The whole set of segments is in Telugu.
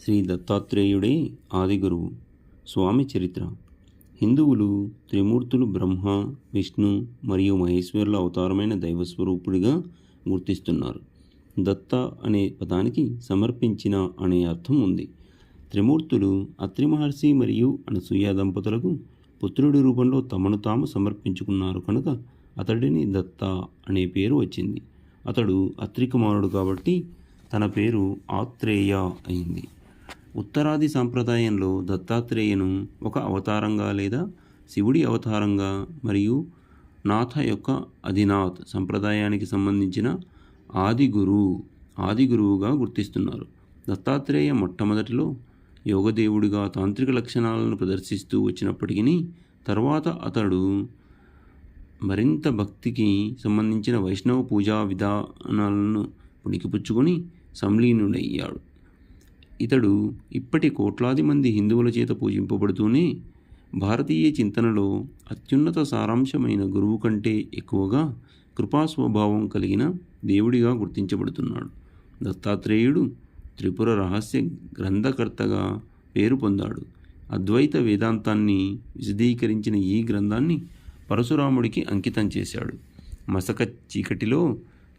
శ్రీ దత్తాత్రేయుడే ఆదిగురువు. స్వామి చరిత్ర. హిందువులు త్రిమూర్తులు బ్రహ్మ, విష్ణు మరియు మహేశ్వరుల అవతారమైన దైవస్వరూపుడిగా గుర్తిస్తున్నారు. దత్త అనే పదానికి సమర్పించిన అనే అర్థం ఉంది. త్రిమూర్తులు అత్రి మహర్షి మరియు అనసూయ దంపతులకు పుత్రుడి రూపంలో తమను తాము సమర్పించుకున్నారు కనుక అతడిని దత్త అనే పేరు వచ్చింది. అతడు అత్రి కుమారుడు కాబట్టి తన పేరు ఆత్రేయ అయింది. ఉత్తరాది సాంప్రదాయంలో దత్తాత్రేయను ఒక అవతారంగా లేదా శివుడి అవతారంగా మరియు నాథ యొక్క అధినాథ్ సంప్రదాయానికి సంబంధించిన ఆదిగురువుగా గుర్తిస్తున్నారు. దత్తాత్రేయ మొట్టమొదటిలో యోగదేవుడిగా తాంత్రిక లక్షణాలను ప్రదర్శిస్తూ వచ్చినప్పటికీ తర్వాత అతడు మరింత భక్తికి సంబంధించిన వైష్ణవ పూజా విధానాలను పుణికిపుచ్చుకొని సంలీనుడయ్యాడు. ఇతడు ఇప్పటి కోట్లాది మంది హిందువుల చేత పూజింపబడుతూనే భారతీయ చింతనలో అత్యున్నత సారాంశమైన గురువు కంటే ఎక్కువగా కృపా స్వభావం కలిగిన దేవుడిగా గుర్తించబడుతున్నాడు. దత్తాత్రేయుడు త్రిపుర రహస్య గ్రంథకర్తగా పేరు పొందాడు. అద్వైత వేదాంతాన్ని విశదీకరించిన ఈ గ్రంథాన్ని పరశురాముడికి అంకితం చేశాడు. మసక చీకటిలో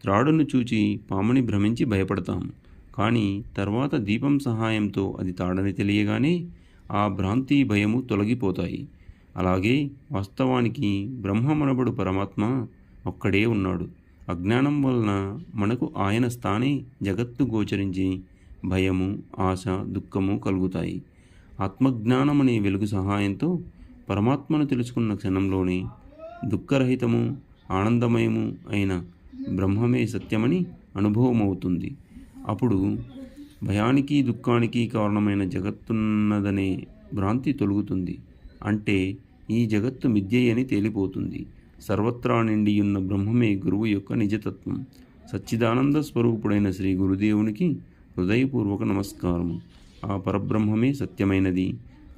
త్రాడును చూచి పాముని భ్రమించి భయపడతాము, కానీ తర్వాత దీపం సహాయంతో అది తాడని తెలియగానే ఆ భ్రాంతి భయము తొలగిపోతాయి. అలాగే వాస్తవానికి బ్రహ్మమనబడు పరమాత్మ ఒక్కడే ఉన్నాడు. అజ్ఞానం వలన మనకు ఆయన స్థానే జగత్తు గోచరించి భయము, ఆశ, దుఃఖము కలుగుతాయి. ఆత్మజ్ఞానం అనే వెలుగు సహాయంతో పరమాత్మను తెలుసుకున్న క్షణంలోనే దుఃఖరహితము, ఆనందమయము అయిన బ్రహ్మమే సత్యమని అనుభవమవుతుంది. అప్పుడు భయానికి, దుఃఖానికి కారణమైన జగత్తున్నదనే భ్రాంతి తొలగుతుంది. అంటే ఈ జగత్తు మిథ్యే అని తేలిపోతుంది. సర్వత్రా నిండియున్న బ్రహ్మమే గురువు యొక్క నిజతత్వం. సచ్చిదానంద స్వరూపుడైన శ్రీ గురుదేవునికి హృదయపూర్వక నమస్కారము. ఆ పరబ్రహ్మమే సత్యమైనది.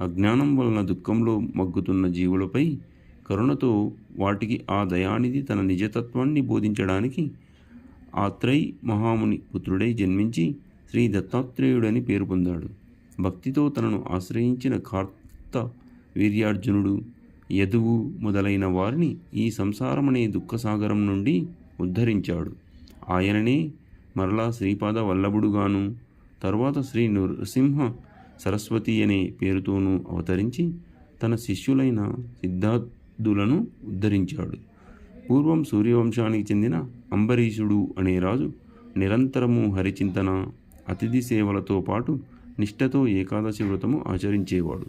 అజ్ఞానం వలన దుఃఖంలో మగ్గుతున్న జీవులపై కరుణతో వాటికి ఆ దయానిధి తన నిజతత్వాన్ని బోధించడానికి ఆత్రేయ మహాముని పుత్రుడై జన్మించి శ్రీ దత్తాత్రేయుడని పేరు పొందాడు. భక్తితో తనను ఆశ్రయించిన కార్త వీర్యార్జునుడు, యదువు మొదలైన వారిని ఈ సంసారమనే దుఃఖసాగరం నుండి ఉద్ధరించాడు. ఆయననే మరలా శ్రీపాద వల్లభుడుగాను, తరువాత శ్రీ నృసింహ సరస్వతి అనే పేరుతోనూ అవతరించి తన శిష్యులైన సిద్ధార్థులను ఉద్ధరించాడు. పూర్వం సూర్యవంశానికి చెందిన అంబరీషుడు అనే రాజు నిరంతరము హరిచింతన, అతిథి సేవలతో పాటు నిష్ఠతో ఏకాదశి వ్రతము ఆచరించేవాడు.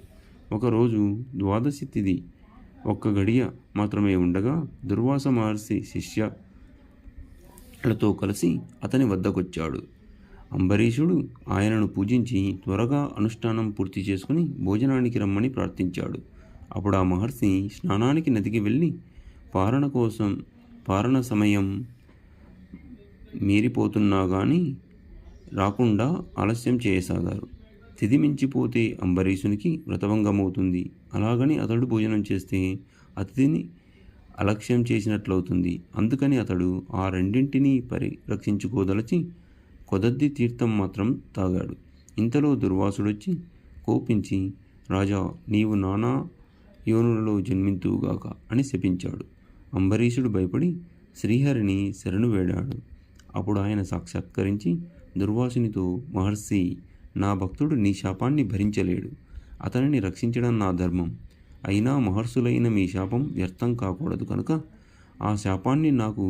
ఒకరోజు ద్వాదశి తిథి ఒక్క గడియ మాత్రమే ఉండగా దుర్వాస మహర్షి శిష్యులతో కలిసి అతని వద్దకొచ్చాడు. అంబరీషుడు ఆయనను పూజించి త్వరగా అనుష్ఠానం పూర్తి చేసుకుని భోజనానికి రమ్మని ప్రార్థించాడు. అప్పుడు ఆ మహర్షి స్నానానికి నదికి వెళ్ళి పారణ సమయం మీరిపోతున్నా కానీ రాకుండా ఆలస్యం చేయసాగారు. తిథి మించిపోతే అంబరీషునికి వ్రతభంగమవుతుంది. అలాగని అతడు భోజనం చేస్తే అతిథిని అలక్ష్యం చేసినట్లవుతుంది. అందుకని అతడు ఆ రెండింటినీ పరిరక్షించుకోదలచి కొదద్ది తీర్థం మాత్రం తాగాడు. ఇంతలో దుర్వాసుడొచ్చి కోపించి, రాజా, నీవు నానా యోనులలో జన్మింతువుగాక అని శపించాడు. అంబరీషుడు భయపడి శ్రీహరిని శరణు వేడాడు. అప్పుడు ఆయన సాక్షాత్కరించి దుర్వాసునితో, మహర్షి, నా భక్తుడు నీ శాపాన్ని భరించలేడు. అతనిని రక్షించడం నా ధర్మం. అయినా మహర్షులైన మీ శాపం వ్యర్థం కాకూడదు కనుక ఆ శాపాన్ని నాకు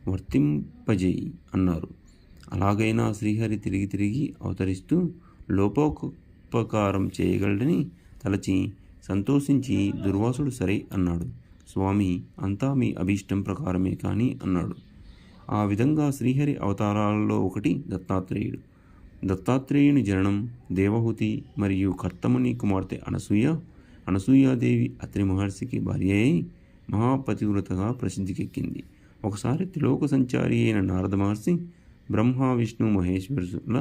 వర్తింపజేయి అన్నారు. అలాగైనా శ్రీహరి తిరిగి అవతరిస్తూ లోకోపకారం చేయగలడని తలచి సంతోషించి దుర్వాసుడు సరే అన్నాడు. స్వామి, అంతా మీ అభీష్టం ప్రకారమే కానీ అన్నాడు. ఆ విధంగా శ్రీహరి అవతారాలలో ఒకటి దత్తాత్రేయుడు. దత్తాత్రేయుని జననం దేవహూతి మరియు కర్తముని కుమార్తె అనసూయాదేవి అత్రి మహర్షికి భార్య అయి మహాపతివ్రతగా ప్రసిద్ధికెక్కింది. ఒకసారి త్రిలోక సంచారి అయిన నారద మహర్షి బ్రహ్మ, విష్ణు, మహేశ్వరుల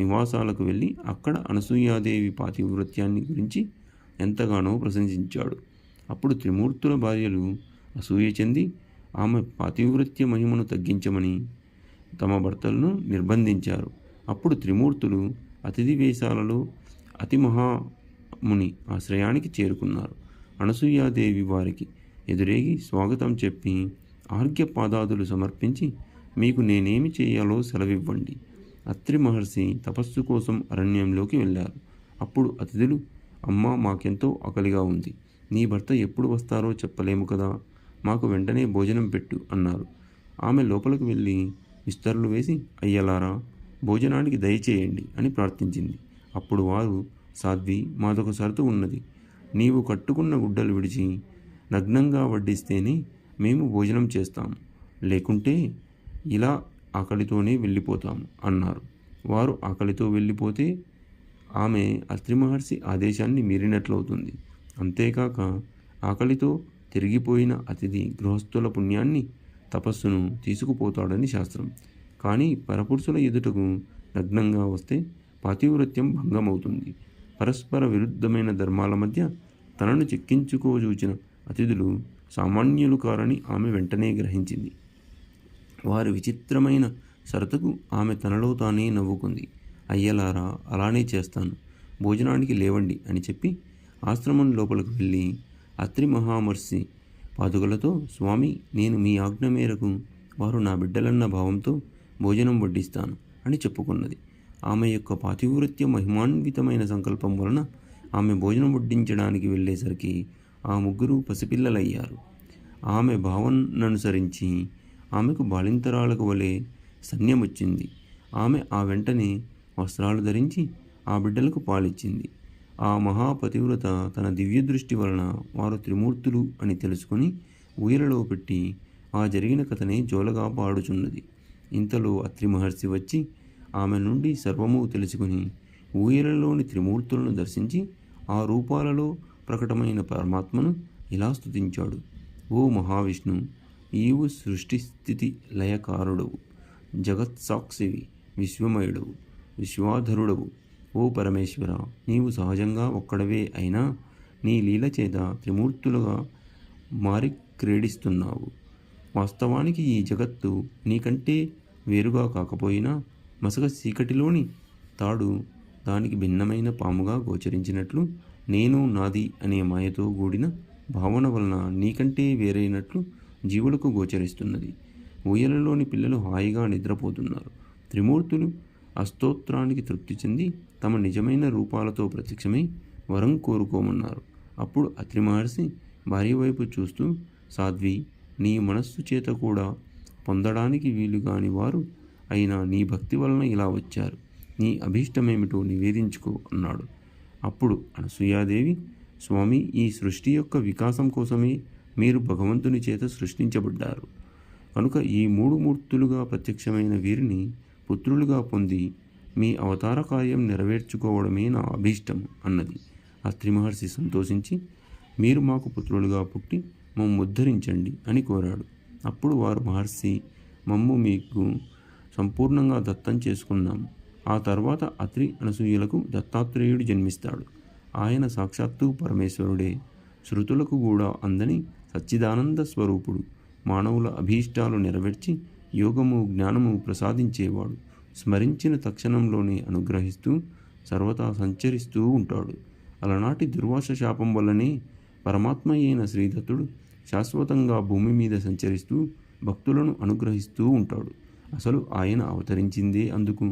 నివాసాలకు వెళ్ళి అక్కడ అనసూయాదేవి పాతివ్రత్యాన్ని గురించి ఎంతగానో ప్రశంసించాడు. అప్పుడు త్రిమూర్తుల భార్యలు అసూయ చెంది ఆమె పాతివ్రత్య మహిమను తగ్గించమని తమ భర్తలను నిర్బంధించారు. అప్పుడు త్రిమూర్తులు అతిథి వేషాలలో అతి మహాముని ఆశ్రయానికి చేరుకున్నారు. అనసూయాదేవి వారికి ఎదురేగి స్వాగతం చెప్పి ఆర్ఘ్యపాదాదులు సమర్పించి, మీకు నేనేమి చేయాలో సెలవివ్వండి. అత్రి మహర్షి తపస్సు కోసం అరణ్యంలోకి వెళ్ళారు. అప్పుడు అతిథులు, అమ్మా, మాకెంతో ఆకలిగా ఉంది. నీ భర్త ఎప్పుడు వస్తారో చెప్పలేము కదా, మాకు వెంటనే భోజనం పెట్టు అన్నారు. ఆమె లోపలికి వెళ్ళి విస్తరులు వేసి, అయ్యలారా, భోజనానికి దయచేయండి అని ప్రార్థించింది. అప్పుడు వారు, సాధ్వి, మాదొక షరతు ఉన్నది. నీవు కట్టుకున్న గుడ్డలు విడిచి నగ్నంగా వడ్డిస్తేనే మేము భోజనం చేస్తాము, లేకుంటే ఇలా ఆకలితోనే వెళ్ళిపోతాము అన్నారు. వారు ఆకలితో వెళ్ళిపోతే ఆమె అత్రి మహర్షి ఆదేశాన్ని మీరినట్లవుతుంది. అంతేకాక ఆకలితో తిరిగిపోయిన అతిథి గృహస్థుల పుణ్యాన్ని, తపస్సును తీసుకుపోతాడని శాస్త్రం. కానీ పరపురుషుల ఎదుటకు నగ్నంగా వస్తే పాతివ్రత్యం భంగమవుతుంది. పరస్పర విరుద్ధమైన ధర్మాల మధ్య తనను చిక్కించుకోజూచిన అతిథులు సామాన్యులు కారని ఆమె వెంటనే గ్రహించింది. వారి విచిత్రమైన షరతుకు ఆమె తనలో తానే నవ్వుకుంది. అయ్యలారా, అలానే చేస్తాను, భోజనానికి లేవండి అని చెప్పి ఆశ్రమం లోపలికి వెళ్ళి అత్రి మహామర్షి పాదుకలతో, స్వామి, నేను మీ ఆజ్ఞ మేరకు వారు నా బిడ్డలన్న భావంతో భోజనం వడ్డిస్తాను అని చెప్పుకున్నది. ఆమె యొక్క పాతివ్రత్య మహిమాన్వితమైన సంకల్పం వలన ఆమె భోజనం వడ్డించడానికి వెళ్ళేసరికి ఆ ముగ్గురు పసిపిల్లలయ్యారు. ఆమె భావననుసరించి ఆమెకు బాలింతరాలకు వలె సన్యమొచ్చింది. ఆమె ఆ వెంటనే వస్త్రాలు ధరించి ఆ బిడ్డలకు పాలిచ్చింది. ఆ మహాపతివ్రత తన దివ్య దృష్టి వలన వారు త్రిమూర్తులు అని తెలుసుకుని ఊయలలో పెట్టి ఆ జరిగిన కథనే జోలగా పాడుచున్నది. ఇంతలో అత్రి మహర్షి వచ్చి ఆమె నుండి సర్వము తెలుసుకుని ఊయలలోని త్రిమూర్తులను దర్శించి ఆ రూపాలలో ప్రకటమైన పరమాత్మను ఇలా స్తుతించాడు. ఓ మహావిష్ణు, ఈవు సృష్టి స్థితి లయకారుడవు, జగత్సాక్షివి, విశ్వమయుడవు, విశ్వాధరుడవు. ఓ పరమేశ్వర, నీవు సహజంగా ఒక్కడవే అయినా నీ లీల చేత త్రిమూర్తులుగా మారి క్రీడిస్తున్నావు. వాస్తవానికి ఈ జగత్తు నీకంటే వేరుగా కాకపోయినా మసక చీకటిలోని తాడు దానికి భిన్నమైన పాముగా గోచరించినట్లు నేను నాది అనే మాయతో కూడిన భావన వలన నీకంటే వేరైనట్లు జీవులకు గోచరిస్తున్నది. ఊయలలోని పిల్లలు హాయిగా నిద్రపోతున్నారు. త్రిమూర్తులు అస్తోత్రానికి తృప్తి చెంది తమ నిజమైన రూపాలతో ప్రత్యక్షమై వరం కోరుకోమన్నారు. అప్పుడు అత్రి మహర్షి భార్య వైపు చూస్తూ, సాధ్వి, నీ మనస్సు చేత కూడా పొందడానికి వీలు కాని వారు అయినా నీ భక్తి వలన ఇలా వచ్చారు. నీ అభీష్టమేమిటో నివేదించుకో అన్నాడు. అప్పుడు అనసూయాదేవి, స్వామి, ఈ సృష్టి యొక్క వికాసం కోసమే మీరు భగవంతుని చేత సృష్టించబడ్డారు కనుక ఈ మూడు మూర్తులుగా ప్రత్యక్షమైన వీరిని పుత్రులుగా పొంది మీ అవతార కార్యం నెరవేర్చుకోవడమే నా అభీష్టం అన్నది. అత్రి మహర్షి సంతోషించి, మీరు మాకు పుత్రులుగా పుట్టి మమ్ము ఉద్ధరించండి అని కోరాడు. అప్పుడు వారు, మహర్షి, మమ్ము మీకు సంపూర్ణంగా దత్తం చేసుకున్నాము. ఆ తర్వాత అత్రి అనసూయలకు దత్తాత్రేయుడు జన్మిస్తాడు. ఆయన సాక్షాత్తు పరమేశ్వరుడే. శృతులకు కూడా అందని సచ్చిదానంద స్వరూపుడు. మానవుల అభీష్టాలు నెరవేర్చి యోగము జ్ఞానము ప్రసాదించేవాడు. స్మరించిన తక్షణంలోనే అనుగ్రహిస్తూ సర్వతా సంచరిస్తూ ఉంటాడు. అలనాటి దుర్వాస శాపం వల్లనే పరమాత్మ అయిన శ్రీదత్తుడు శాశ్వతంగా భూమి మీద సంచరిస్తూ భక్తులను అనుగ్రహిస్తూ ఉంటాడు. అసలు ఆయన అవతరించిందే అందుకు.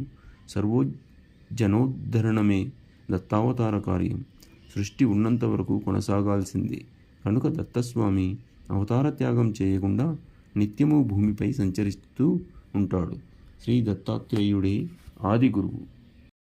సర్వోజనోద్ధరణమే దత్తావతార కార్యం. సృష్టి ఉన్నంత వరకు కొనసాగాల్సిందే. కనుక దత్తస్వామి అవతార త్యాగం చేయకుండా నిత్యము భూమిపై సంచరిస్తూ ఉంటాడు. శ్రీ దత్తాత్రేయుడే ఆది గురువు.